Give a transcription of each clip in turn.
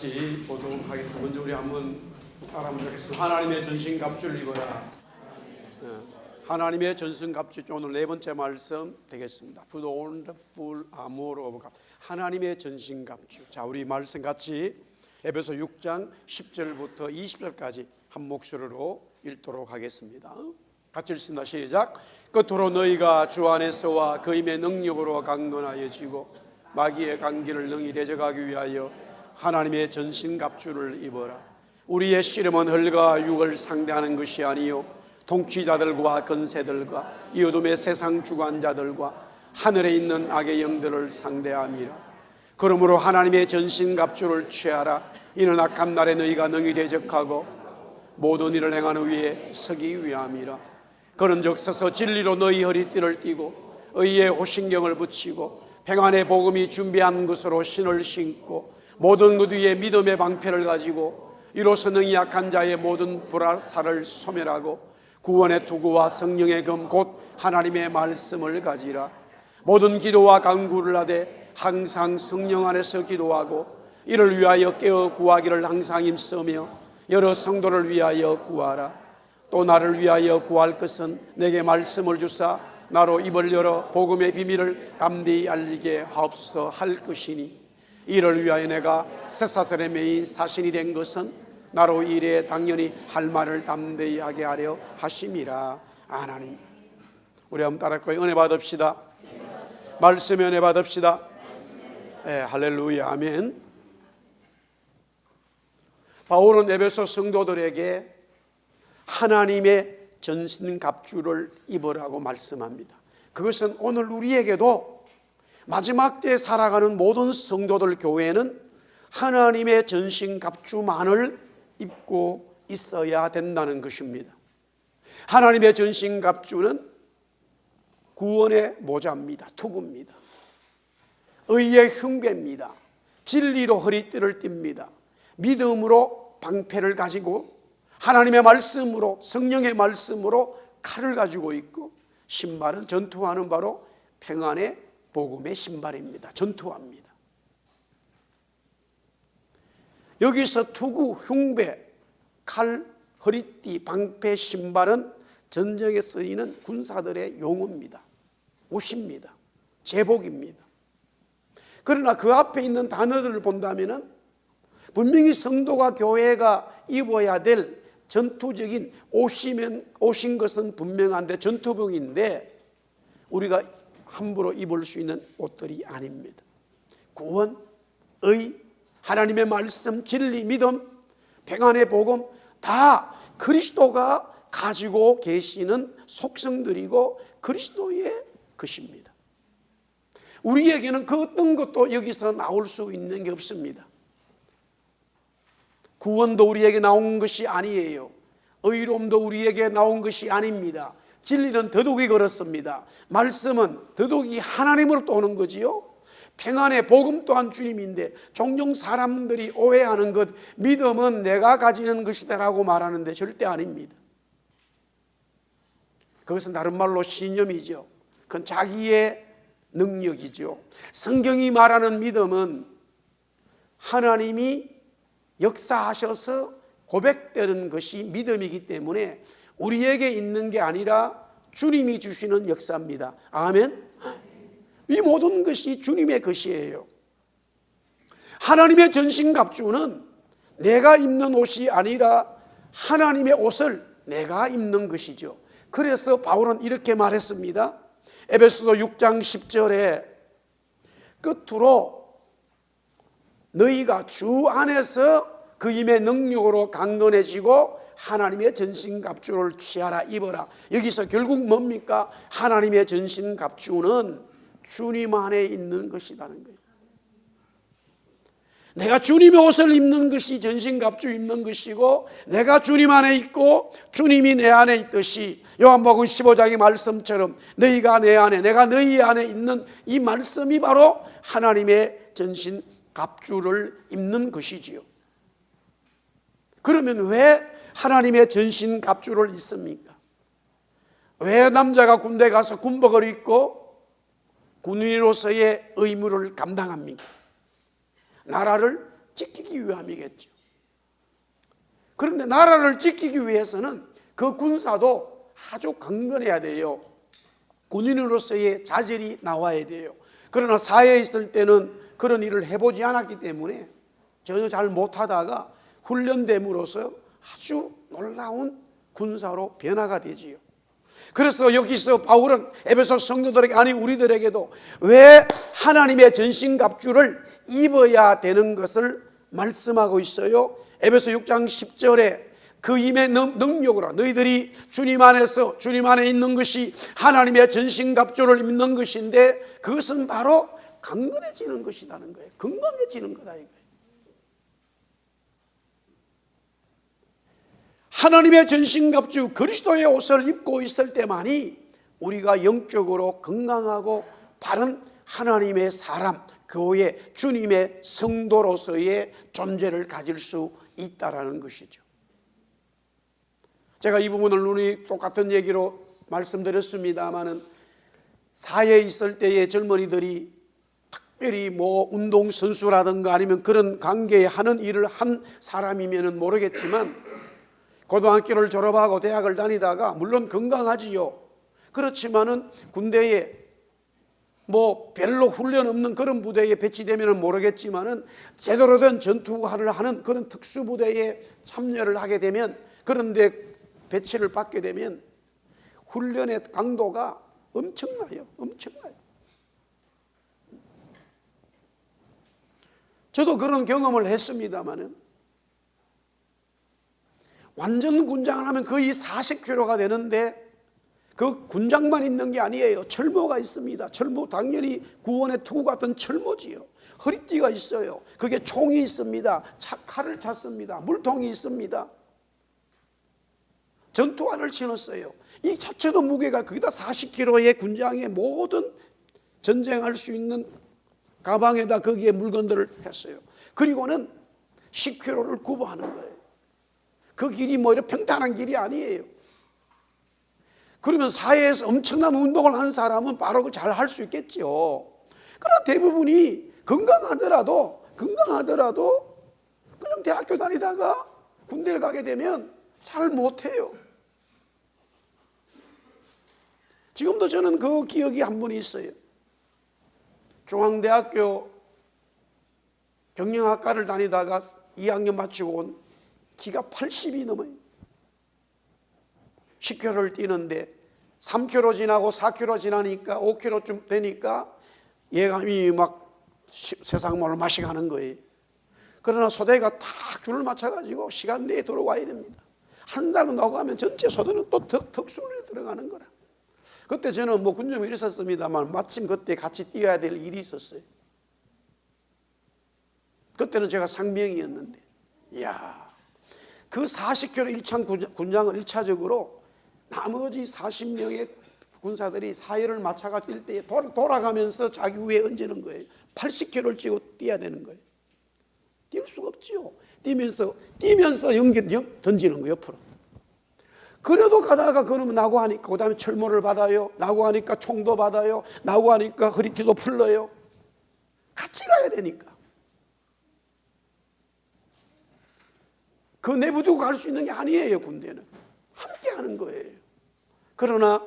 보도록 하겠습니다. 먼저 우리 한번 따라하면 좋겠습니다. 하나님의 전신갑주를 입어라. 하나님의 전신갑주, 오늘 네 번째 말씀 되겠습니다. Put on the full armor of God. 하나님의 전신갑주. 자, 우리 말씀 같이 에베소 6장 10절부터 20절까지 한 목소리로 읽도록 하겠습니다. 같이 읽습니다. 시작. 끝으로 너희가 주 안에서와 그 힘의 능력으로 강건하여지고 마귀의 관계를 능히 대적하기 위하여 하나님의 전신갑주를 입어라. 우리의 씨름은 혈과 육을 상대하는 것이 아니요 통치자들과 권세들과 이 어둠의 세상 주관자들과 하늘에 있는 악의 영들을 상대함이라. 그러므로 하나님의 전신갑주를 취하라. 이는 악한 날에 너희가 능히 대적하고 모든 일을 행하는 위에 서기 위함이라. 그런즉 서서 진리로 너희 허리띠를 띠고 의의 호신경을 붙이고 평안의 복음이 준비한 것으로 신을 신고 모든 것 위에 믿음의 방패를 가지고 이로써 능히 약한 자의 모든 불화살을 소멸하고 구원의 투구와 성령의 검 곧 하나님의 말씀을 가지라. 모든 기도와 간구를 하되 항상 성령 안에서 기도하고 이를 위하여 깨어 구하기를 항상 힘쓰며 여러 성도를 위하여 구하라. 또 나를 위하여 구할 것은 내게 말씀을 주사 나로 입을 열어 복음의 비밀을 담대히 알리게 하옵소서 할 것이니 이를 위하여 내가 쇠사슬의 메인 사신이 된 것은 나로 이래 당연히 할 말을 담대히 하게 하려 하심이라. 하나님, 우리 한번 따라할까요? 은혜 받읍시다. 말씀에 은혜 받읍시다. 네, 할렐루야, 아멘. 바울은 에베소 성도들에게 하나님의 전신갑주를 입으라고 말씀합니다. 그것은 오늘 우리에게도 마지막 때에 살아가는 모든 성도들 교회는 하나님의 전신갑주만을 입고 있어야 된다는 것입니다. 하나님의 전신갑주는 구원의 모자입니다. 투구입니다. 의의 흉배입니다. 진리로 허리띠를 띱니다. 믿음으로 방패를 가지고 하나님의 말씀으로 성령의 말씀으로 칼을 가지고 있고 신발은 전투하는 바로 평안의 복음의 신발입니다. 전투합니다. 여기서 투구, 흉배, 칼, 허리띠, 방패, 신발은 전쟁에 쓰이는 군사들의 용어입니다. 옷입니다. 제복입니다. 그러나 그 앞에 있는 단어들을 본다면 분명히 성도가 교회가 입어야 될 전투적인 옷인 것은 분명한데 전투복인데 우리가 함부로 입을 수 있는 옷들이 아닙니다. 구원, 의, 하나님의 말씀, 진리, 믿음, 평안의 복음 다 그리스도가 가지고 계시는 속성들이고 그리스도의 것입니다. 우리에게는 그 어떤 것도 여기서 나올 수 있는 게 없습니다. 구원도 우리에게 나온 것이 아니에요. 의로움도 우리에게 나온 것이 아닙니다. 진리는 더더욱이 그렇습니다. 말씀은 더더욱이 하나님으로부터 오는 거지요. 평안의 복음 또한 주님인데 종종 사람들이 오해하는 것, 믿음은 내가 가지는 것이다라고 말하는데 절대 아닙니다. 그것은 다른 말로 신념이죠. 그건 자기의 능력이죠. 성경이 말하는 믿음은 하나님이 역사하셔서 고백되는 것이 믿음이기 때문에 우리에게 있는 게 아니라 주님이 주시는 역사입니다. 아멘. 이 모든 것이 주님의 것이에요. 하나님의 전신갑주는 내가 입는 옷이 아니라 하나님의 옷을 내가 입는 것이죠. 그래서 바울은 이렇게 말했습니다. 에베소서 6장 10절에 끝으로 너희가 주 안에서 그 힘의 능력으로 강건해지고 하나님의 전신갑주를 취하라, 입어라. 여기서 결국 뭡니까? 하나님의 전신갑주는 주님 안에 있는 것이라는 거예요. 내가 주님의 옷을 입는 것이 전신갑주 입는 것이고 내가 주님 안에 있고 주님이 내 안에 있듯이 요한복음 15장의 말씀처럼 너희가 내 안에 내가 너희 안에 있는 이 말씀이 바로 하나님의 전신갑주를 입는 것이지요. 그러면 왜 하나님의 전신갑주를 입습니까? 왜 남자가 군대 가서 군복을 입고 군인으로서의 의무를 감당합니까? 나라를 지키기 위함이겠죠. 그런데 나라를 지키기 위해서는 그 군사도 아주 강건해야 돼요. 군인으로서의 자질이 나와야 돼요. 그러나 사회에 있을 때는 그런 일을 해보지 않았기 때문에 전혀 잘 못하다가 훈련됨으로써 아주 놀라운 군사로 변화가 되지요. 그래서 여기서 바울은 에베소 성도들에게, 아니 우리들에게도 왜 하나님의 전신갑주를 입어야 되는 것을 말씀하고 있어요. 에베소 6장 10절에 그 힘의 능력으로 너희들이 주님 안에서, 주님 안에 있는 것이 하나님의 전신갑주를 입는 것인데, 그것은 바로 강건해지는 것이라는 거예요. 건강해지는 거다 이거예요. 하나님의 전신갑주 그리스도의 옷을 입고 있을 때만이 우리가 영적으로 건강하고 바른 하나님의 사람, 교회, 주님의 성도로서의 존재를 가질 수 있다라는 것이죠. 제가 이 부분을 눈이 똑같은 얘기로 말씀드렸습니다마는, 사회에 있을 때의 젊은이들이 특별히 운동선수라든가 아니면 그런 관계에 하는 일을 한 사람이면 모르겠지만, 고등학교를 졸업하고 대학을 다니다가 물론 건강하지요. 그렇지만은 군대에 별로 훈련 없는 그런 부대에 배치되면 모르겠지만은, 제대로 된 전투를 하는 그런 특수부대에 참여를 하게 되면, 그런데 배치를 받게 되면 훈련의 강도가 엄청나요. 엄청나요. 저도 그런 경험을 했습니다마는, 완전 군장을 하면 거의 40kg가 되는데, 그 군장만 있는 게 아니에요. 철모가 있습니다. 철모, 당연히 구원의 투구 같은 철모지요. 허리띠가 있어요. 그게 총이 있습니다. 칼을 찼습니다. 물통이 있습니다. 전투화를 신었어요. 이 자체도 무게가 거기다 40kg의 군장에 모든 전쟁할 수 있는 가방에다 거기에 물건들을 했어요. 그리고는 10km를 구보하는 거예요. 그 길이 이렇게 평탄한 길이 아니에요. 그러면 사회에서 엄청난 운동을 하는 사람은 바로 잘 할 수 있겠죠. 그러나 대부분이 건강하더라도 그냥 대학교 다니다가 군대를 가게 되면 잘 못해요. 지금도 저는 그 기억이 한 번 있어요. 중앙대학교 경영학과를 다니다가 2학년 마치고 온 키가 80이 넘어요. 10km를 뛰는데 3km 지나고 4km 지나니까 5km쯤 되니까 예감이 막 세상 물을 마시가는 거예요. 그러나 소대가 딱 줄을 맞춰가지고 시간 내에 들어와야 됩니다. 한 달은 나가면 전체 소대는 또 특수훈련에 들어가는 거라. 그때 저는 군점이 있었습니다만 마침 그때 같이 뛰어야 될 일이 있었어요. 그때는 제가 상병이었는데, 이야, 그 40km 1차 군장을 1차적으로 나머지 40명의 군사들이 사회를 맞춰가 뛸 때 돌아가면서 자기 위에 얹는 거예요. 80km를 찌고 뛰어야 되는 거예요. 뛸 수가 없지요. 뛰면서 던지는 거예요, 옆으로. 그래도 가다가 그러면 나고 하니까, 그 다음에 철모를 받아요. 나고 하니까 총도 받아요. 나고 하니까 허리띠도 풀러요. 같이 가야 되니까. 그 내부두고 갈 수 있는 게 아니에요, 군대는. 함께 하는 거예요. 그러나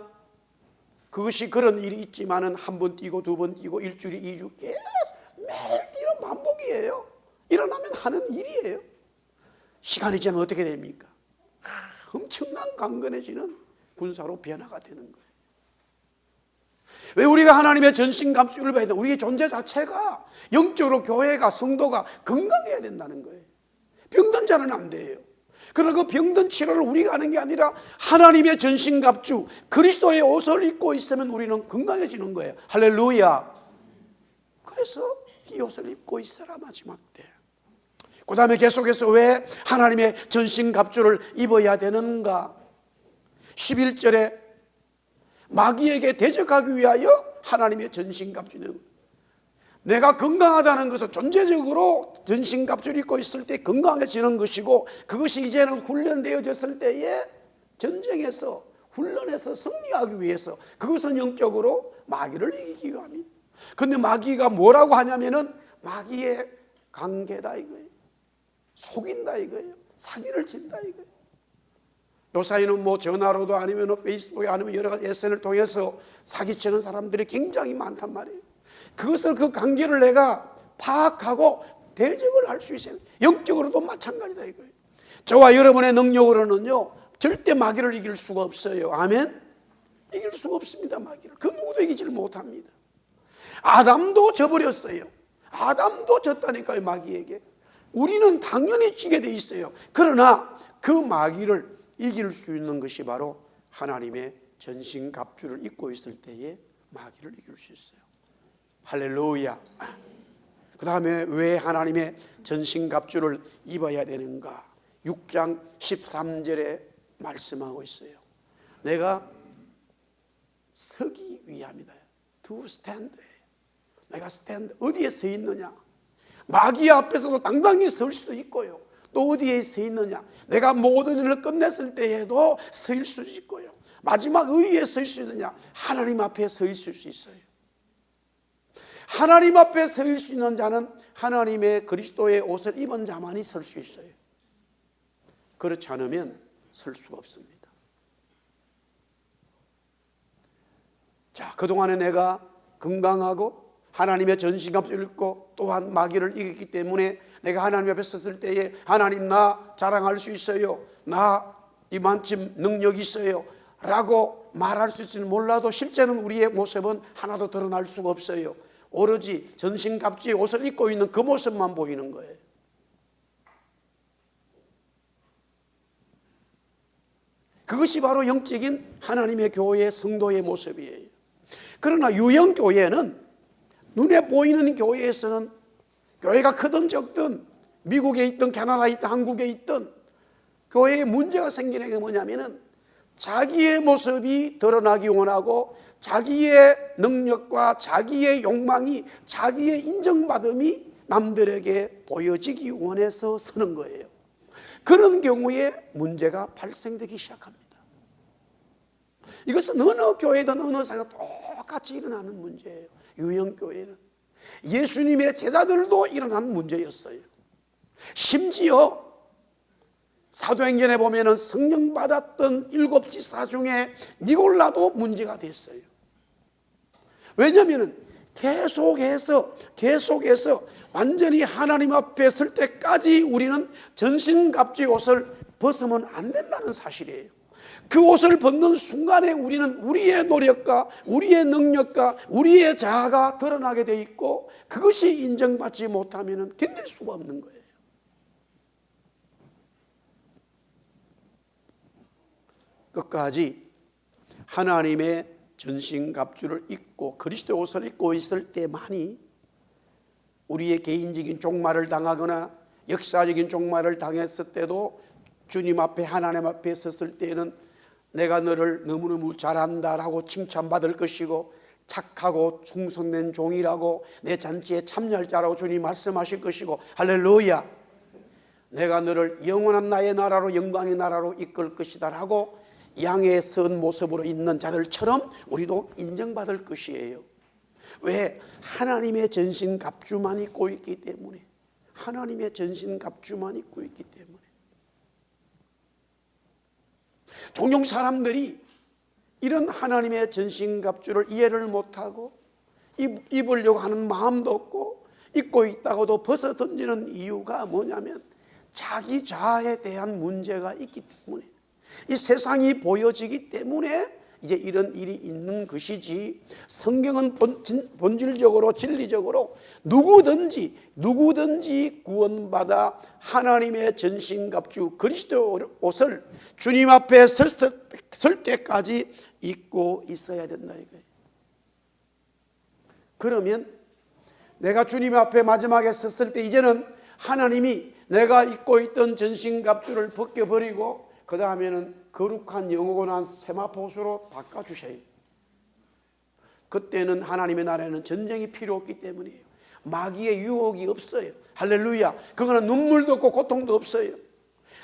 그것이 그런 일이 있지만은 한 번 뛰고 두 번 뛰고 일주일에 2주 계속 매일 뛰는 반복이에요. 일어나면 하는 일이에요. 시간이 지나면 어떻게 됩니까? 엄청난 강건해지는 군사로 변화가 되는 거예요. 왜 우리가 하나님의 전신갑주를 봐야 돼? 우리의 존재 자체가 영적으로 교회가, 성도가 건강해야 된다는 거예요. 병든 자는 안 돼요. 그러나 그 병든 치료를 우리가 하는 게 아니라 하나님의 전신갑주 그리스도의 옷을 입고 있으면 우리는 건강해지는 거예요. 할렐루야. 그래서 이 옷을 입고 있어라 마지막 때. 그 다음에 계속해서 왜 하나님의 전신갑주를 입어야 되는가? 11절에 마귀에게 대적하기 위하여 하나님의 전신갑주는, 내가 건강하다는 것은 존재적으로 전신갑주를 입고 있을 때 건강해지는 것이고, 그것이 이제는 훈련되어졌을 때에 전쟁에서 훈련해서 승리하기 위해서, 그것은 영적으로 마귀를 이기기 위함입니다. 그런데 마귀가 뭐라고 하냐면은 마귀의 관계다 이거예요. 속인다 이거예요. 사기를 친다 이거예요. 요사이는 뭐 전화로도 아니면 페이스북에 아니면 여러 가지 SNS를 통해서 사기치는 사람들이 굉장히 많단 말이에요. 그것을 그 관계를 내가 파악하고 대적을 할 수 있어요. 영적으로도 마찬가지다 이거예요. 저와 여러분의 능력으로는요 절대 마귀를 이길 수가 없어요. 아멘? 이길 수가 없습니다. 마귀를. 그 누구도 이기지를 못합니다. 아담도 져버렸어요. 아담도 졌다니까요, 마귀에게. 우리는 당연히 지게 돼 있어요. 그러나 그 마귀를 이길 수 있는 것이 바로 하나님의 전신갑주를 입고 있을 때에 마귀를 이길 수 있어요. 할렐루야. 그 다음에 왜 하나님의 전신갑주를 입어야 되는가? 6장 13절에 말씀하고 있어요. 내가 서기 위함이다. To stand. 내가 스탠드, 어디에 서 있느냐? 마귀 앞에서도 당당히 설 수도 있고요. 또 어디에 서 있느냐? 내가 모든 일을 끝냈을 때에도 서 있을 수 있고요. 마지막 어디에 서 있을 수 있느냐? 하나님 앞에 서 있을 수 있어요. 하나님 앞에 서 있을 수 있는 자는 하나님의 그리스도의 옷을 입은 자만이 설 수 있어요. 그렇지 않으면 설 수가 없습니다. 자, 그동안에 내가 건강하고 하나님의 전신갑주를 입고 또한 마귀를 이겼기 때문에 내가 하나님 앞에 섰을 때에 하나님 나 자랑할 수 있어요. 나 이만큼 능력이 있어요. 라고 말할 수 있을지 몰라도 실제는 우리의 모습은 하나도 드러날 수가 없어요. 오로지 전신갑주의 옷을 입고 있는 그 모습만 보이는 거예요. 그것이 바로 영적인 하나님의 교회의 성도의 모습이에요. 그러나 유형교회는 눈에 보이는 교회에서는 교회가 크든 적든 미국에 있든 캐나다에 있든 한국에 있든 교회에 문제가 생기는 게 뭐냐면은 자기의 모습이 드러나기 원하고 자기의 능력과 자기의 욕망이 자기의 인정받음이 남들에게 보여지기 원해서 서는 거예요. 그런 경우에 문제가 발생되기 시작합니다. 이것은 어느 교회든 어느 사회든 똑같이 일어나는 문제예요. 유형교회는 예수님의 제자들도 일어난 문제였어요. 심지어 사도행전에 보면 성령 받았던 7 지사 중에 니골라도 문제가 됐어요. 왜냐하면 계속해서 완전히 하나님 앞에 설 때까지 우리는 전신갑주의 옷을 벗으면 안 된다는 사실이에요. 그 옷을 벗는 순간에 우리는 우리의 노력과 우리의 능력과 우리의 자아가 드러나게 돼 있고 그것이 인정받지 못하면 견딜 수가 없는 거예요. 끝까지 하나님의 전신갑주를 입고 그리스도의 옷을 입고 있을 때만이 우리의 개인적인 종말을 당하거나 역사적인 종말을 당했을 때도 주님 앞에 하나님 앞에 섰을 때는 내가 너를 너무너무 잘한다라고 칭찬받을 것이고 착하고 충성된 종이라고 내 잔치에 참여할 자라고 주님 말씀하실 것이고 할렐루야. 내가 너를 영원한 나의 나라로 영광의 나라로 이끌 것이다 라고 양의 선 모습으로 있는 자들처럼 우리도 인정받을 것이에요. 왜? 하나님의 전신갑주만 입고 있기 때문에. 하나님의 전신갑주만 입고 있기 때문에. 종종 사람들이 이런 하나님의 전신갑주를 이해를 못하고 입으려고 하는 마음도 없고 입고 있다고도 벗어 던지는 이유가 뭐냐면 자기 자아에 대한 문제가 있기 때문에 이 세상이 보여지기 때문에 이제 이런 일이 있는 것이지 성경은 본질적으로 진리적으로 누구든지 구원받아 하나님의 전신갑주 그리스도의 옷을 주님 앞에 설 때까지 입고 있어야 된다 이거예요. 그러면 내가 주님 앞에 마지막에 섰을 때 이제는 하나님이 내가 입고 있던 전신갑주를 벗겨버리고 그 다음에는 거룩한 영원한 세마포수로 바꿔주셔요. 그때는 하나님의 나라에는 전쟁이 필요 없기 때문이에요. 마귀의 유혹이 없어요. 할렐루야. 그거는 눈물도 없고 고통도 없어요.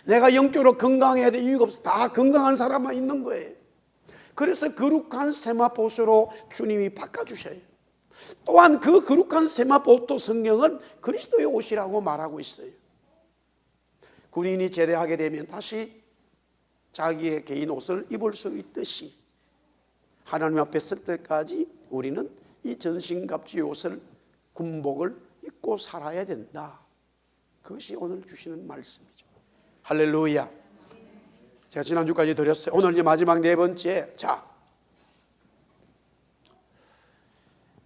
내가 영적으로 건강해야 될 이유가 없어. 다 건강한 사람만 있는 거예요. 그래서 거룩한 세마포수로 주님이 바꿔주셔요. 또한 그 거룩한 세마포도 성경은 그리스도의 옷이라고 말하고 있어요. 군인이 제대하게 되면 다시 자기의 개인 옷을 입을 수 있듯이 하나님 앞에 설 때까지 우리는 이 전신갑주의 옷을, 군복을 입고 살아야 된다. 그것이 오늘 주시는 말씀이죠. 할렐루야. 제가 지난주까지 드렸어요. 오늘 이제 마지막 네 번째. 자,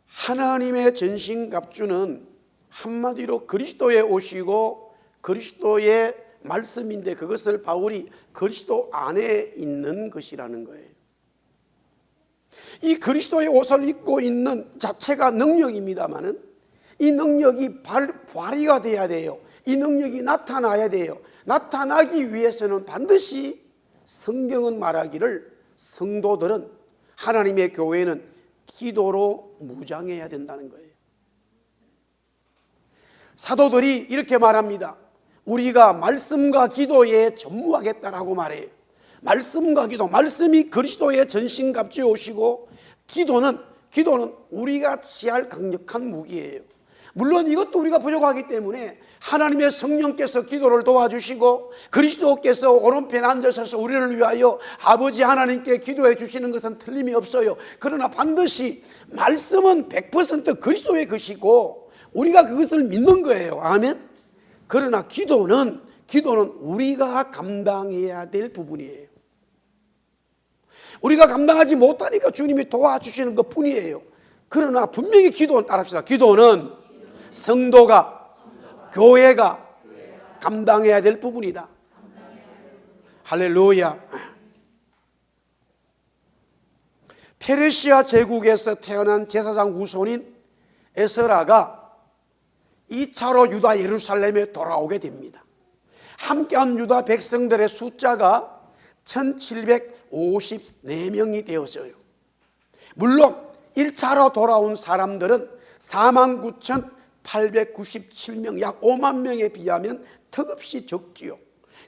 하나님의 전신갑주는 한마디로 그리스도의 옷이고 그리스도의 말씀인데, 그것을 바울이 그리스도 안에 있는 것이라는 거예요. 이 그리스도의 옷을 입고 있는 자체가 능력입니다마는 이 능력이 발휘가 돼야 돼요. 이 능력이 나타나야 돼요. 나타나기 위해서는 반드시 성경은 말하기를 성도들은, 하나님의 교회는 기도로 무장해야 된다는 거예요. 사도들이 이렇게 말합니다. 우리가 말씀과 기도에 전무하겠다라고 말해요. 말씀과 기도, 말씀이 그리스도의 전신갑주에 오시고 기도는 우리가 취할 강력한 무기예요. 물론 이것도 우리가 부족하기 때문에 하나님의 성령께서 기도를 도와주시고 그리스도께서 오른편에 앉으셔서 우리를 위하여 아버지 하나님께 기도해 주시는 것은 틀림이 없어요. 그러나 반드시 말씀은 100% 그리스도의 것이고 우리가 그것을 믿는 거예요. 아멘. 그러나 기도는 우리가 감당해야 될 부분이에요. 우리가 감당하지 못하니까 주님이 도와주시는 것 뿐이에요. 그러나 분명히 기도는, 따라합시다. 기도는 성도가, 교회가 감당해야 될 부분이다. 할렐루야. 페르시아 제국에서 태어난 제사장 후손인 에스라가 2차로 유다 예루살렘에 돌아오게 됩니다. 함께한 유다 백성들의 숫자가 1754명이 되었어요. 물론 1차로 돌아온 사람들은 49,897명, 약 5만 명에 비하면 턱없이 적지요.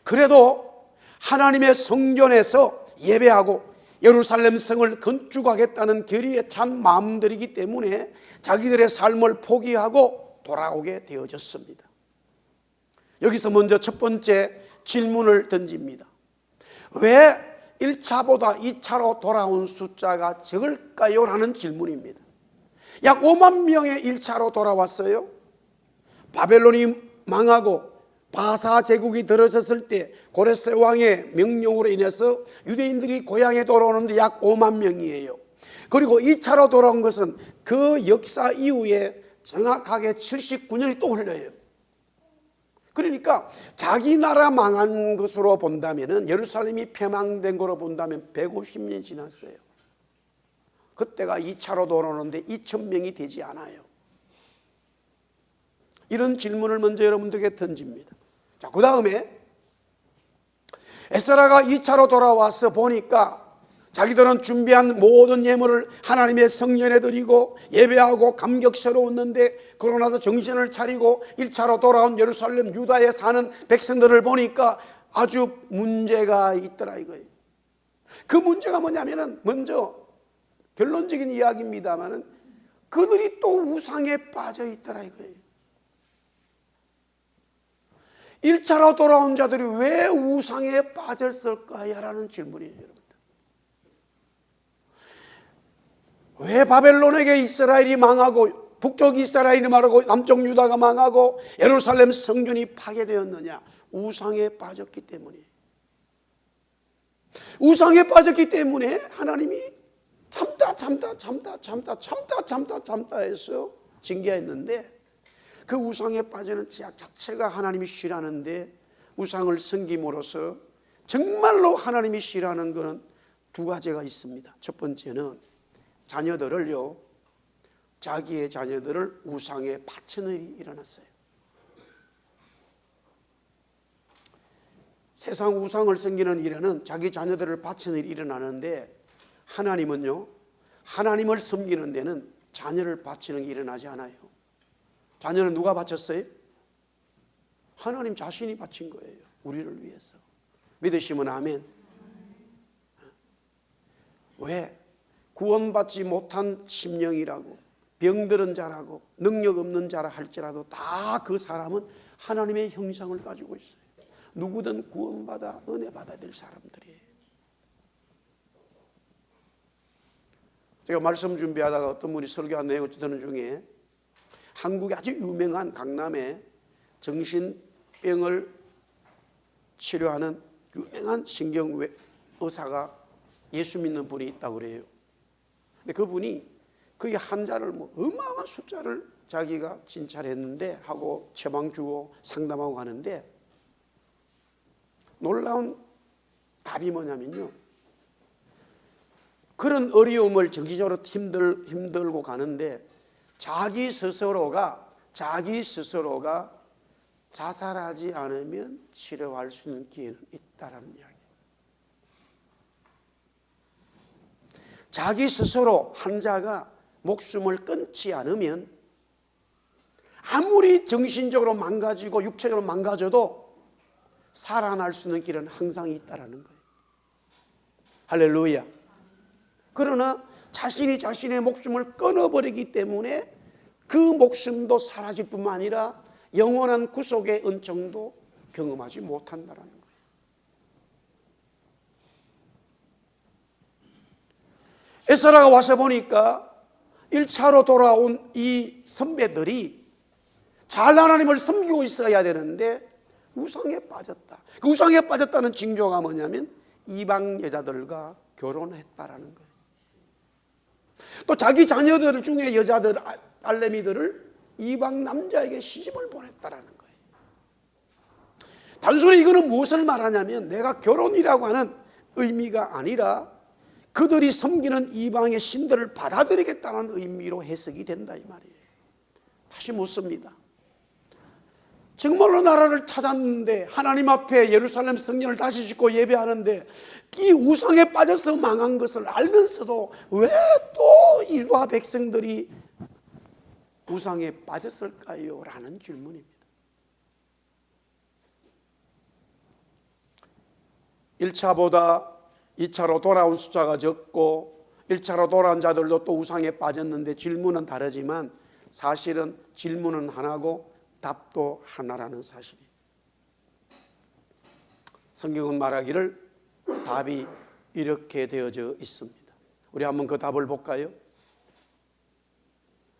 그래도 하나님의 성전에서 예배하고 예루살렘 성을 건축하겠다는 결의에 찬 마음들이기 때문에 자기들의 삶을 포기하고 돌아오게 되어졌습니다. 여기서 먼저 첫 번째 질문을 던집니다. 왜 1차보다 2차로 돌아온 숫자가 적을까요? 라는 질문입니다. 약 5만 명의 1차로 돌아왔어요. 바벨론이 망하고 바사 제국이 들어섰을 때 고레스 왕의 명령으로 인해서 유대인들이 고향에 돌아오는데 약 5만 명이에요. 그리고 2차로 돌아온 것은 그 역사 이후에 정확하게 79년이 또 흘러요. 그러니까 자기 나라 망한 것으로 본다면, 예루살렘이 폐망된 것으로 본다면 150년 지났어요. 그때가 2차로 돌아오는데 2,000명이 되지 않아요. 이런 질문을 먼저 여러분들에게 던집니다. 자, 그 다음에 에스라가 2차로 돌아와서 보니까 자기들은 준비한 모든 예물을 하나님의 성전에 드리고 예배하고 감격스러웠는데, 그러고 나서 정신을 차리고 1차로 돌아온 예루살렘 유다에 사는 백성들을 보니까 아주 문제가 있더라 이거예요. 그 문제가 뭐냐면은, 먼저 결론적인 이야기입니다만은 그들이 또 우상에 빠져 있더라 이거예요. 1차로 돌아온 자들이 왜 우상에 빠졌을까요? 라는 질문이에요, 여러분. 왜 바벨론에게 이스라엘이 망하고 북쪽 이스라엘이 망하고 남쪽 유다가 망하고 예루살렘 성전이 파괴되었느냐? 우상에 빠졌기 때문이에요. 우상에 빠졌기 때문에 하나님이 참다 해서 징계했는데, 그 우상에 빠지는 죄악 자체가 하나님이 싫어하는데, 우상을 섬김으로써 정말로 하나님이 싫어하는 것은 두 가지가 있습니다. 첫 번째는 자녀들을요, 자기의 자녀들을 우상에 바치는 일이 일어났어요. 세상 우상을 섬기는 일에는 자기 자녀들을 바치는 일이 일어나는데, 하나님은요, 하나님을 섬기는 데는 자녀를 바치는 게 일어나지 않아요. 자녀는 누가 바쳤어요? 하나님 자신이 바친 거예요. 우리를 위해서. 믿으시면 아멘. 왜? 구원받지 못한 심령이라고, 병들은 자라고, 능력 없는 자라 할지라도 다 그 사람은 하나님의 형상을 가지고 있어요. 누구든 구원받아 은혜 받아야 될 사람들이에요. 제가 말씀 준비하다가 어떤 분이 설교한 내용을 듣는 중에 한국의 아주 유명한 강남에 정신병을 치료하는 유명한 신경의사가 예수 믿는 분이 있다고 그래요. 근데 그분이 거기 환자를 어마어마한 숫자를 자기가 진찰했는데 하고 처방 주고 상담하고 가는데 놀라운 답이 뭐냐면요, 그런 어려움을 정신적으로 힘들고 가는데 자기 스스로가 자살하지 않으면 치료할 수 있는 기회는 있다라는 이야기예요. 자기 스스로 환자가 목숨을 끊지 않으면 아무리 정신적으로 망가지고 육체적으로 망가져도 살아날 수 있는 길은 항상 있다라는 거예요. 할렐루야. 그러나 자신이 자신의 목숨을 끊어버리기 때문에 그 목숨도 사라질 뿐만 아니라 영원한 구속의 은총도 경험하지 못한다라는 거예요. 에스라가 와서 보니까 1차로 돌아온 이 선배들이 잘 하나님을 섬기고 있어야 되는데 우상에 빠졌다. 그 우상에 빠졌다는 징조가 뭐냐면 이방 여자들과 결혼했다라는 거예요. 또 자기 자녀들 중에 여자들, 딸내미들을 이방 남자에게 시집을 보냈다라는 거예요. 단순히 이거는 무엇을 말하냐면 내가 결혼이라고 하는 의미가 아니라 그들이 섬기는 이방의 신들을 받아들이겠다는 의미로 해석이 된다 이 말이에요. 다시 묻습니다. 정말로 나라를 찾았는데 하나님 앞에 예루살렘 성전을 다시 짓고 예배하는데 이 우상에 빠져서 망한 것을 알면서도 왜 또 유다 백성들이 우상에 빠졌을까요? 라는 질문입니다. 1차보다 2차로 돌아온 숫자가 적고 1차로 돌아온 자들도 또 우상에 빠졌는데 질문은 다르지만 사실은 질문은 하나고 답도 하나라는 사실이. 성경은 말하기를 답이 이렇게 되어져 있습니다. 우리 한번 그 답을 볼까요?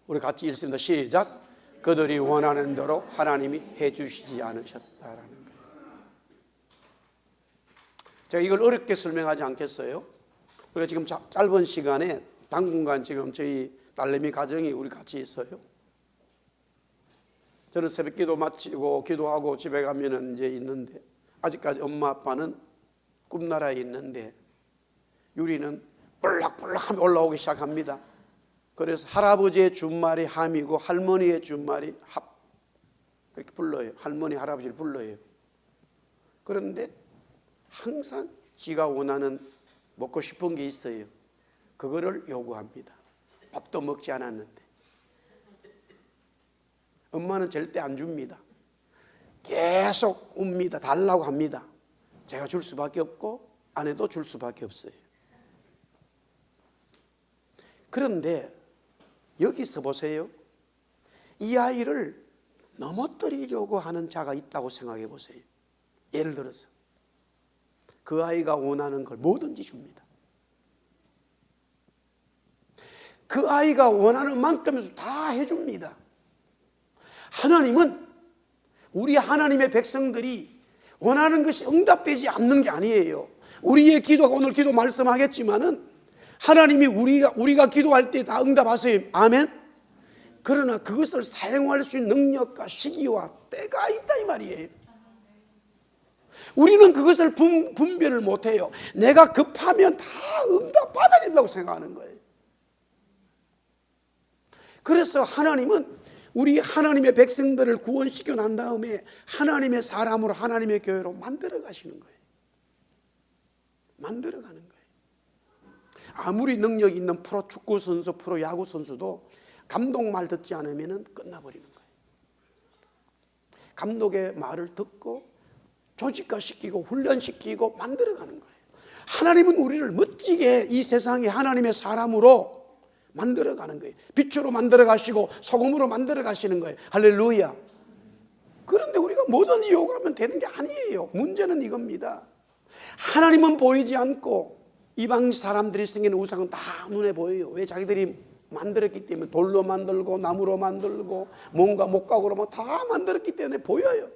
우리 같이 읽습니다. 시작. 그들이 원하는 대로 하나님이 해주시지 않으셨다라는 거예요. 제가 이걸 어렵게 설명하지 않겠어요? 우리가 지금 짧은 시간에 당분간 지금 저희 딸내미 가정이 우리 같이 있어요. 저는 새벽 기도 마치고 기도하고 집에 가면은 이제 있는데 아직까지 엄마 아빠는 꿈나라에 있는데 유리는 볼락볼락하며 올라오기 시작합니다. 그래서 할아버지의 준말이 함이고 할머니의 준말이 합 이렇게 불러요. 할머니 할아버지를 불러요. 그런데 항상 지가 원하는 먹고 싶은 게 있어요. 그거를 요구합니다. 밥도 먹지 않았는데 엄마는 절대 안 줍니다. 계속 웁니다. 달라고 합니다. 제가 줄 수밖에 없고 아내도 줄 수밖에 없어요. 그런데 여기서 보세요. 이 아이를 넘어뜨리려고 하는 자가 있다고 생각해 보세요. 예를 들어서 그 아이가 원하는 걸 뭐든지 줍니다. 그 아이가 원하는 만큼 다 해줍니다. 하나님은 우리 하나님의 백성들이 원하는 것이 응답되지 않는 게 아니에요. 우리의 기도가 오늘 기도 말씀하겠지만은 하나님이 우리가 기도할 때 다 응답하세요. 아멘. 그러나 그것을 사용할 수 있는 능력과 시기와 때가 있다 이 말이에요. 우리는 그것을 분별을 못해요. 내가 급하면 다 응답받아야 된다고 생각하는 거예요. 그래서 하나님은 우리 하나님의 백성들을 구원시켜 난 다음에 하나님의 사람으로 하나님의 교회로 만들어 가시는 거예요. 만들어 가는 거예요. 아무리 능력 있는 프로 축구 선수, 프로 야구 선수도 감독 말 듣지 않으면 끝나버리는 거예요. 감독의 말을 듣고 조직화시키고 훈련시키고 만들어가는 거예요. 하나님은 우리를 멋지게 이 세상에 하나님의 사람으로 만들어가는 거예요. 빛으로 만들어 가시고 소금으로 만들어 가시는 거예요. 할렐루야. 그런데 우리가 뭐든 유혹하면 되는 게 아니에요. 문제는 이겁니다. 하나님은 보이지 않고 이방 사람들이 생기는 우상은 다 눈에 보여요. 왜? 자기들이 만들었기 때문에. 돌로 만들고 나무로 만들고 뭔가 목각으로 다 만들었기 때문에 보여요.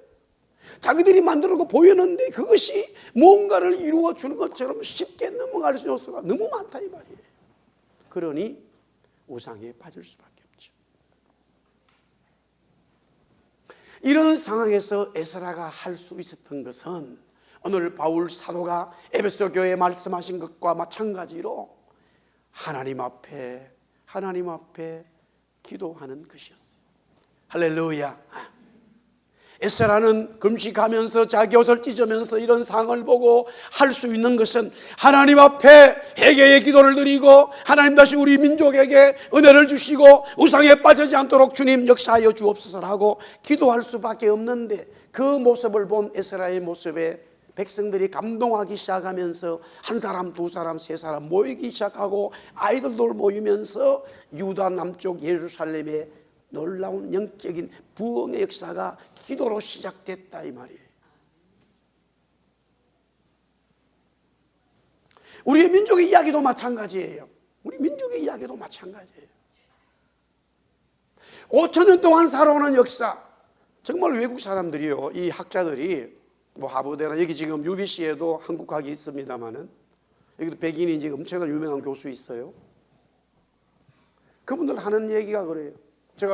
자기들이 만들고 보였는데 그것이 뭔가를 이루어 주는 것처럼 쉽게 넘어갈 수 요소가 너무 많다 이 말이에요. 그러니 우상에 빠질 수밖에 없죠. 이런 상황에서 에스라가 할 수 있었던 것은 오늘 바울 사도가 에베소 교회에 말씀하신 것과 마찬가지로 하나님 앞에 기도하는 것이었어요. 할렐루야. 에스라는 금식하면서 자기 옷을 찢으면서 이런 상황을 보고 할 수 있는 것은 하나님 앞에 회개의 기도를 드리고 하나님 다시 우리 민족에게 은혜를 주시고 우상에 빠지지 않도록 주님 역사하여 주옵소서라고 기도할 수밖에 없는데, 그 모습을 본 에스라의 모습에 백성들이 감동하기 시작하면서 한 사람, 두 사람, 세 사람 모이기 시작하고 아이들도 모이면서 유다 남쪽 예루살렘에 놀라운 영적인 부흥의 역사가 기도로 시작됐다 이 말이에요. 우리의 민족의 이야기도 마찬가지예요. 우리 민족의 이야기도 마찬가지예요. 5,000년 동안 살아오는 역사, 정말 외국 사람들이요, 이 학자들이 하버드나 여기 지금 UBC에도 한국학이 있습니다만은 여기도 백인이 이제 엄청난 유명한 교수 있어요. 그분들 하는 얘기가 그래요.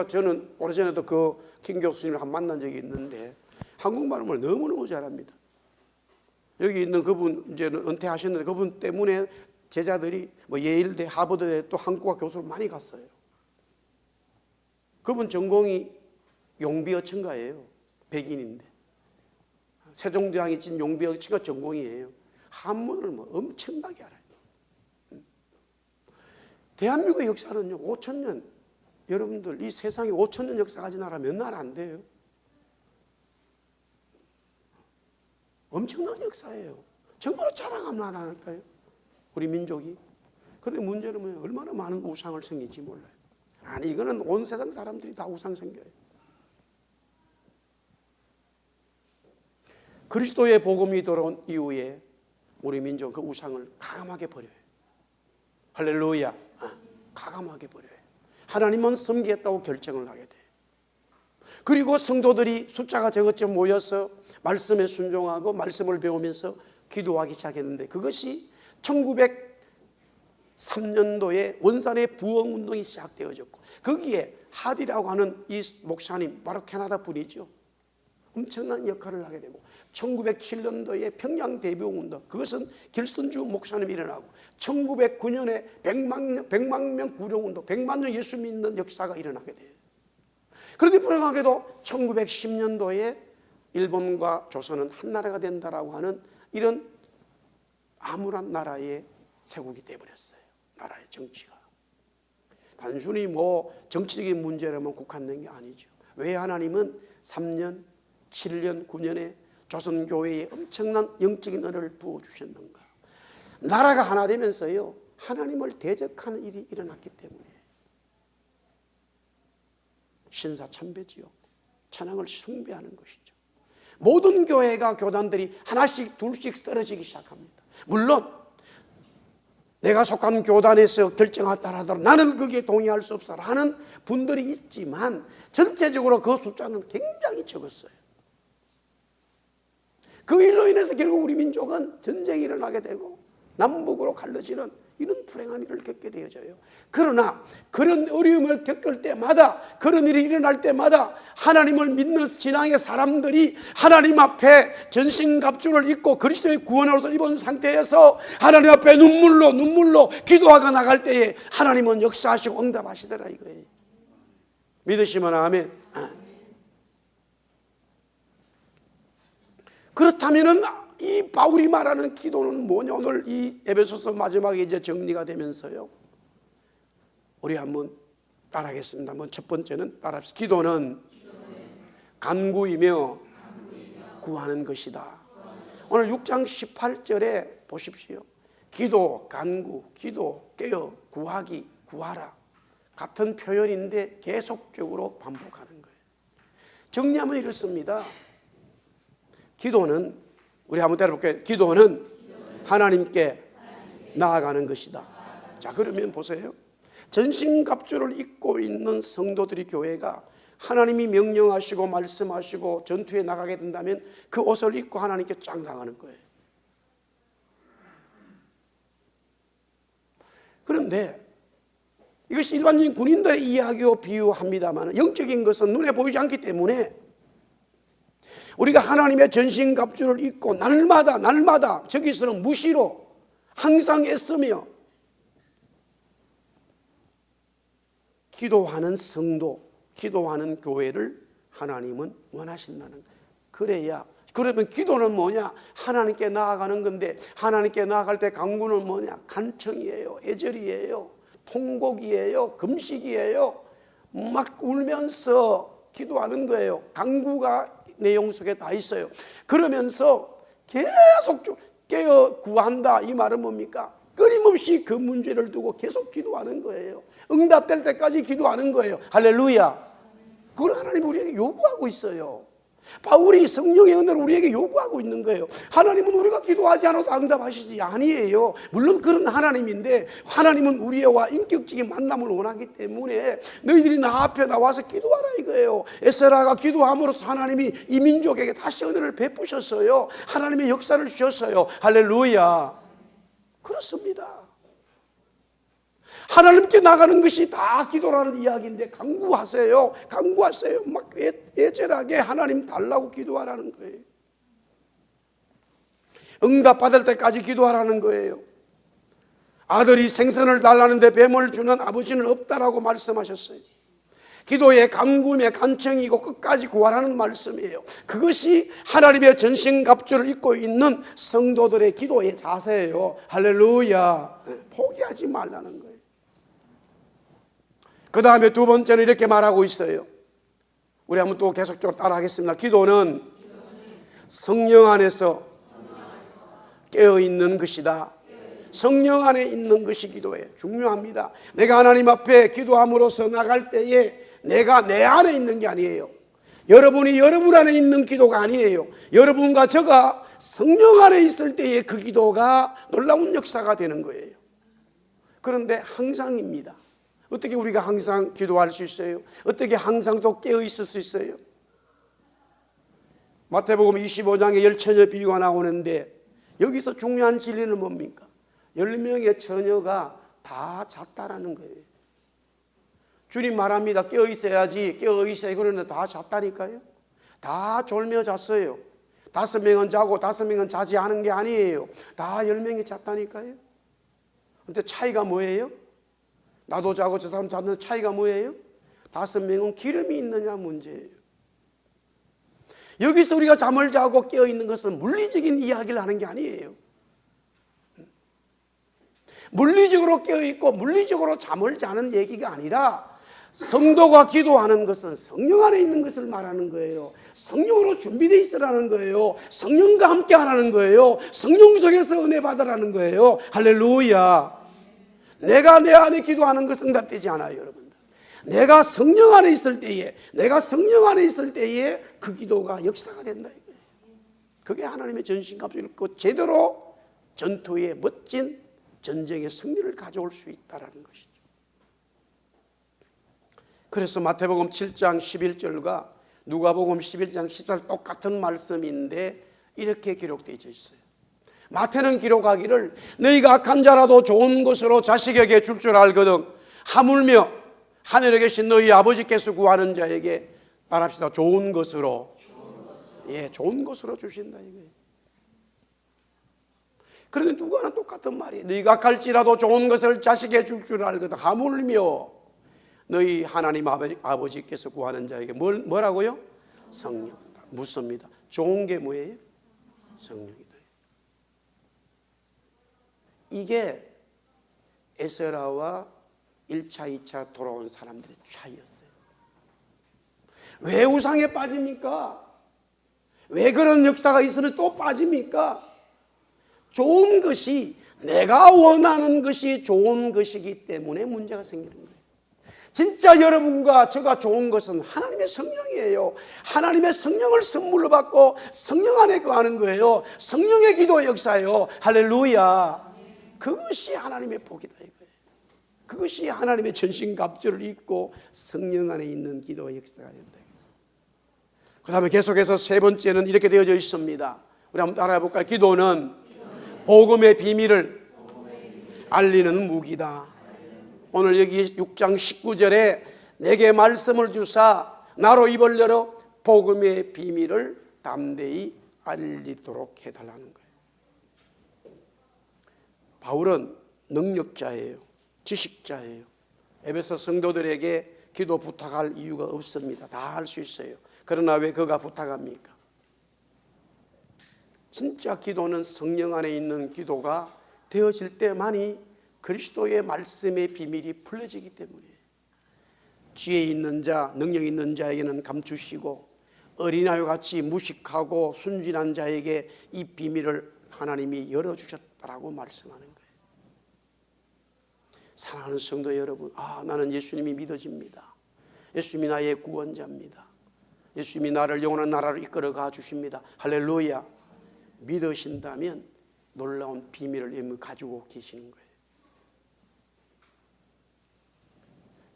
저는 오래전에도 그 김 교수님을 한 만난 적이 있는데 한국말을 너무너무 잘합니다. 여기 있는 그분 이제는 은퇴하셨는데 그분 때문에 제자들이 예일대, 하버드대 또 한국어 교수로 많이 갔어요. 그분 전공이 용비어천가예요. 백인인데 세종대왕이 진 용비어천가 전공이에요. 한문을 엄청나게 알아요. 대한민국의 역사는요 5,000년, 여러분들 이 세상에 5,000년 역사 가진 나라 몇 나라 안 돼요. 엄청난 역사예요. 정말로 자랑하면 안 할까요? 우리 민족이. 그런데 문제는 뭐예요? 얼마나 많은 우상을 섬기지 몰라요. 아니 이거는 온 세상 사람들이 다 우상 섬겨요. 그리스도의 복음이 들어온 이후에 우리 민족은 그 우상을 가감하게 버려요. 할렐루야. 가감하게 버려요. 하나님은 섬기겠다고 결정을 하게 돼요. 그리고 성도들이 숫자가 적었지만 모여서 말씀에 순종하고 말씀을 배우면서 기도하기 시작했는데, 그것이 1903년도에 원산의 부흥운동이 시작되어졌고, 거기에 하디라고 하는 이 목사님, 바로 캐나다 분이죠, 엄청난 역할을 하게 되고, 1907년도에 평양 대부흥운동, 그것은 길선주 목사님이 일어나고, 1909년에 100만 명 구령운동, 100만 명 예수 믿는 역사가 일어나게 돼요. 그런데 불행하게도 1910년도에 일본과 조선은 한 나라가 된다라고 하는 이런 암울한 나라의 세국이 되어버렸어요. 나라의 정치가. 단순히 정치적인 문제라면 국한된 게 아니죠. 왜 하나님은 3년, 7년, 9년에 조선교회에 엄청난 영적인 은혜를 부어주셨는가? 나라가 하나 되면서요 하나님을 대적하는 일이 일어났기 때문에 신사참배지요. 찬양을 숭배하는 것이죠. 모든 교회가, 교단들이 하나씩 둘씩 쓰러지기 시작합니다. 물론 내가 속한 교단에서 결정하다 하더라도 나는 거기에 동의할 수 없어 하는 분들이 있지만 전체적으로 그 숫자는 굉장히 적었어요. 그 일로 인해서 결국 우리 민족은 전쟁이 일어나게 되고 남북으로 갈라지는 이런 불행한 일을 겪게 되어져요. 그러나 그런 어려움을 겪을 때마다, 그런 일이 일어날 때마다 하나님을 믿는 신앙의 사람들이 하나님 앞에 전신갑주를 입고 그리스도의 구원의 옷을 입은 상태에서 하나님 앞에 눈물로 기도하고 나갈 때에 하나님은 역사하시고 응답하시더라 이거예요. 믿으시면 아멘. 그렇다면은 이 바울이 말하는 기도는 뭐냐? 오늘 이 에베소서 마지막에 이제 정리가 되면서요, 우리 한번 따라하겠습니다. 첫 번째는 따라합시다. 기도는 간구이며 구하는 것이다. 오늘 6장 18절에 보십시오. 기도, 간구, 기도, 깨어, 구하기, 구하라. 같은 표현인데 계속적으로 반복하는 거예요. 정리하면 이렇습니다. 기도는, 우리 한번 때려볼게요. 기도는 하나님께 나아가는 것이다. 자, 그러면 보세요. 전신갑주를 입고 있는 성도들이, 교회가 하나님이 명령하시고 말씀하시고 전투에 나가게 된다면 그 옷을 입고 하나님께 쫙 나가는 거예요. 그런데 이것이 일반적인 군인들의 이야기로 비유합니다만 영적인 것은 눈에 보이지 않기 때문에 우리가 하나님의 전신갑주를 입고 날마다 저기서는 무시로 항상 애쓰며 기도하는 성도, 기도하는 교회를 하나님은 원하신다는 거예요. 그러면 기도는 뭐냐? 하나님께 나아가는 건데, 하나님께 나아갈 때 간구는 뭐냐? 간청이에요, 애절이에요, 통곡이에요, 금식이에요. 막 울면서 기도하는 거예요. 간구가 내용 속에 다 있어요. 그러면서 계속 깨어 구한다. 이 말은 뭡니까? 끊임없이 그 문제를 두고 계속 기도하는 거예요. 응답될 때까지 기도하는 거예요. 할렐루야. 그걸 하나님이 우리에게 요구하고 있어요. 바울이 성령의 은혜를 우리에게 요구하고 있는 거예요. 하나님은 우리가 기도하지 않아도 응답하시지 아니에요. 물론 그런 하나님인데, 하나님은 우리와 인격적인 만남을 원하기 때문에 너희들이 나 앞에 나와서 기도하라 이거예요. 에스라가 기도함으로써 하나님이 이 민족에게 다시 은혜를 베푸셨어요. 하나님의 역사를 주셨어요. 할렐루야. 그렇습니다. 하나님께 나가는 것이 다 기도라는 이야기인데, 간구하세요. 막 애절하게 하나님 달라고 기도하라는 거예요. 응답받을 때까지 기도하라는 거예요. 아들이 생선을 달라는데 뱀을 주는 아버지는 없다라고 말씀하셨어요. 기도의 간구며 간청이고 끝까지 구하라는 말씀이에요. 그것이 하나님의 전신갑주를 입고 있는 성도들의 기도의 자세예요. 할렐루야. 포기하지 말라는 거예요. 그 다음에 두 번째는 이렇게 말하고 있어요. 우리 한번 또 계속적으로 따라하겠습니다. 기도는 성령 안에서 깨어있는 것이다. 성령 안에 있는 것이 기도예요. 중요합니다. 내가 하나님 앞에 기도함으로써 나갈 때에 내가 내 안에 있는 게 아니에요. 여러분이 여러분 안에 있는 기도가 아니에요. 여러분과 저가 성령 안에 있을 때에 그 기도가 놀라운 역사가 되는 거예요. 그런데 항상입니다. 어떻게 우리가 항상 기도할 수 있어요? 어떻게 항상 또 깨어 있을 수 있어요? 마태복음 25장에 10처녀 비유가 나오는데, 여기서 중요한 진리는 뭡니까? 10명의 처녀가 다 잤다라는 거예요. 주님 말합니다. 깨어 있어야지, 깨어 있어야. 그러는데 다 잤다니까요. 다 졸며 잤어요. 5명은 자고 5명은 자지 않은 게 아니에요. 다 10명이 잤다니까요. 근데 차이가 뭐예요? 나도 자고 저 사람 자는 차이가 뭐예요? 5명은 기름이 있느냐 문제예요. 여기서 우리가 잠을 자고 깨어있는 것은 물리적인 이야기를 하는 게 아니에요. 물리적으로 깨어있고 물리적으로 잠을 자는 얘기가 아니라, 성도가 기도하는 것은 성령 안에 있는 것을 말하는 거예요. 성령으로 준비되어 있으라는 거예요. 성령과 함께 하라는 거예요. 성령 속에서 은혜 받으라는 거예요. 할렐루야. 내가 내 안에 기도하는 것은 응답되지 않아요, 여러분. 내가 성령 안에 있을 때에, 그 기도가 역사가 된다 이거예요. 그게 하나님의 전신갑주를 입고 제대로 전투의 멋진 전쟁의 승리를 가져올 수 있다는 것이죠. 그래서 마태복음 7장 11절과 누가복음 11장 14절 똑같은 말씀인데 이렇게 기록되어 있어요. 마태는 기록하기를 너희가 악한 자라도 좋은 것으로 자식에게 줄 줄 알거든 하물며 하늘에 계신 너희 아버지께서 구하는 자에게 말합시다. 좋은 것으로 주신다 이거예요. 그런데 누구나 똑같은 말이에요. 너희가 악할지라도 좋은 것을 자식에게 줄 줄 알거든 하물며 너희 하나님 아버지께서 구하는 자에게 뭐라고요? 성령. 묻습니다. 좋은 게 뭐예요? 성령이다. 이게 에스라와 1차, 2차 돌아온 사람들의 차이였어요. 왜 우상에 빠집니까? 왜 그런 역사가 있으면 또 빠집니까? 좋은 것이, 내가 원하는 것이 좋은 것이기 때문에 문제가 생기는 거예요. 진짜 여러분과 제가 좋은 것은 하나님의 성령이에요. 하나님의 성령을 선물로 받고 성령 안에 거하는 거예요. 성령의 기도의 역사예요. 할렐루야. 그것이 하나님의 복이다 이거예요. 그것이 하나님의 전신갑주를 입고 성령 안에 있는 기도의 역사가 된다. 그 다음에 계속해서 세 번째는 이렇게 되어져 있습니다. 우리 한번 따라해 볼까요? 기도는 복음의 비밀을 알리는 무기다. 오늘 여기 6장 19절에 내게 말씀을 주사 나로 입을 열어 복음의 비밀을 담대히 알리도록 해달라는 거예요. 바울은 능력자예요. 지식자예요. 에베소 성도들에게 기도 부탁할 이유가 없습니다. 다 할 수 있어요. 그러나 왜 그가 부탁합니까? 진짜 기도는 성령 안에 있는 기도가 되어질 때만이 그리스도의 말씀의 비밀이 풀려지기 때문에 지혜 있는 자, 능력 있는 자에게는 감추시고 어린아이와 같이 무식하고 순진한 자에게 이 비밀을 하나님이 열어주셨다라고 말씀하는 거예요. 사랑하는 성도 여러분, 나는 예수님이 믿어집니다. 예수님이 나의 구원자입니다. 예수님이 나를 영원한 나라로 이끌어가 주십니다. 할렐루야. 믿으신다면 놀라운 비밀을 이미 가지고 계시는 거예요.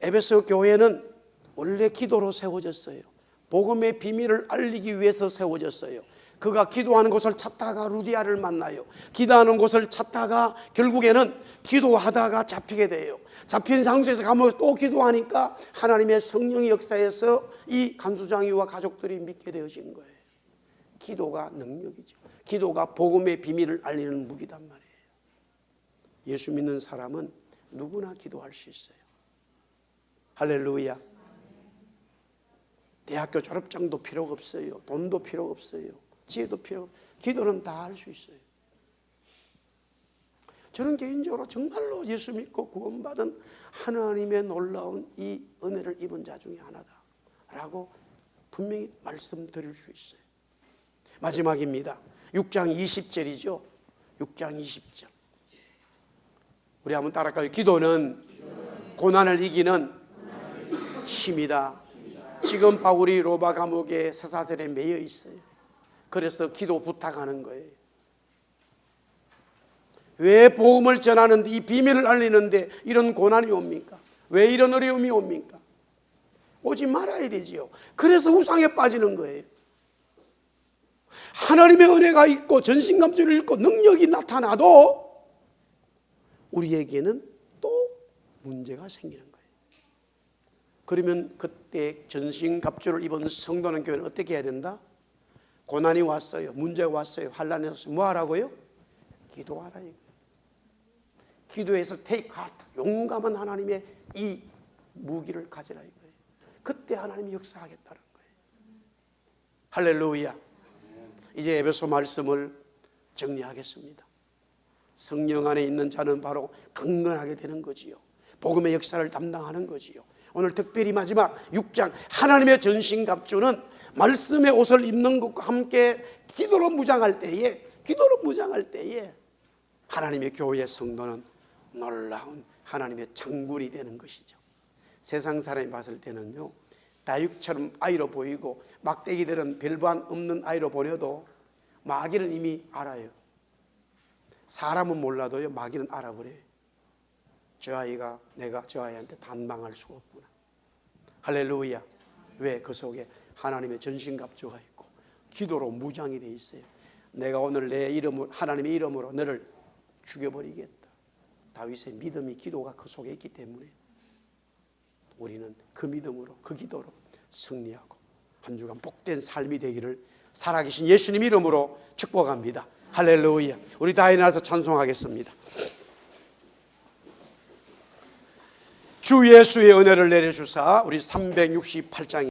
에베소 교회는 원래 기도로 세워졌어요. 복음의 비밀을 알리기 위해서 세워졌어요. 그가 기도하는 곳을 찾다가 루디아를 만나요. 기도하는 곳을 찾다가 결국에는 기도하다가 잡히게 돼요. 잡힌 장소에서 가면 또 기도하니까 하나님의 성령의 역사에서 이 간수장이와 가족들이 믿게 되어진 거예요. 기도가 능력이죠. 기도가 복음의 비밀을 알리는 무기단 말이에요. 예수 믿는 사람은 누구나 기도할 수 있어요. 할렐루야. 대학교 졸업장도 필요가 없어요. 돈도 필요가 없어요. 지혜도 필요가 없어요. 기도는 다 할 수 있어요. 저는 개인적으로 정말로 예수 믿고 구원받은 하나님의 놀라운 이 은혜를 입은 자 중에 하나다라고 분명히 말씀드릴 수 있어요. 마지막입니다. 6장 20절이죠. 6장 20절. 우리 한번 따라할까요? 기도는 고난을 이기는 힘이다. 지금 바울이 로마 감옥에 사사절에 매여 있어요. 그래서 기도 부탁하는 거예요. 왜 복음을 전하는데 이 비밀을 알리는데 이런 고난이 옵니까? 왜 이런 어려움이 옵니까? 오지 말아야 되지요. 그래서 우상에 빠지는 거예요. 하나님의 은혜가 있고 전신갑주를 입고 능력이 나타나도 우리에게는 또 문제가 생기는 거예요. 그러면 그때 전신갑주를 입은 성도는 교회는 어떻게 해야 된다? 고난이 왔어요. 문제가 왔어요. 환난이 왔어요. 뭐 하라고요? 기도하라 이거예요. 기도해서 테이크아웃, 용감한 하나님의 이 무기를 가지라 이거예요. 그때 하나님이 역사하겠다는 거예요. 할렐루야. 이제 에베소 말씀을 정리하겠습니다. 성령 안에 있는 자는 바로 강건하게 되는 거지요. 복음의 역사를 담당하는 거지요. 오늘 특별히 마지막 6장 하나님의 전신갑주는 말씀의 옷을 입는 것과 함께 기도로 무장할 때에 하나님의 교회의 성도는 놀라운 하나님의 장군이 되는 것이죠. 세상 사람이 봤을 때는요, 다육처럼 아이로 보이고 막대기들은 별반 없는 아이로 보여도 마귀는 이미 알아요. 사람은 몰라도요, 마귀는 알아버려요. 저 아이가 내가 저 아이한테 단방할 수가 없구나. 할렐루야. 왜? 그 속에 하나님의 전신갑주가 있고 기도로 무장이 돼 있어요. 내가 오늘 내 이름으로, 하나님의 이름으로 너를 죽여버리겠다. 다윗의 믿음이, 기도가 그 속에 있기 때문에 우리는 그 믿음으로, 그 기도로 승리하고 한 주간 복된 삶이 되기를 살아계신 예수님 이름으로 축복합니다. 할렐루야. 우리 다 일어나서 찬송하겠습니다. 주 예수의 은혜를 내려주사 우리 368장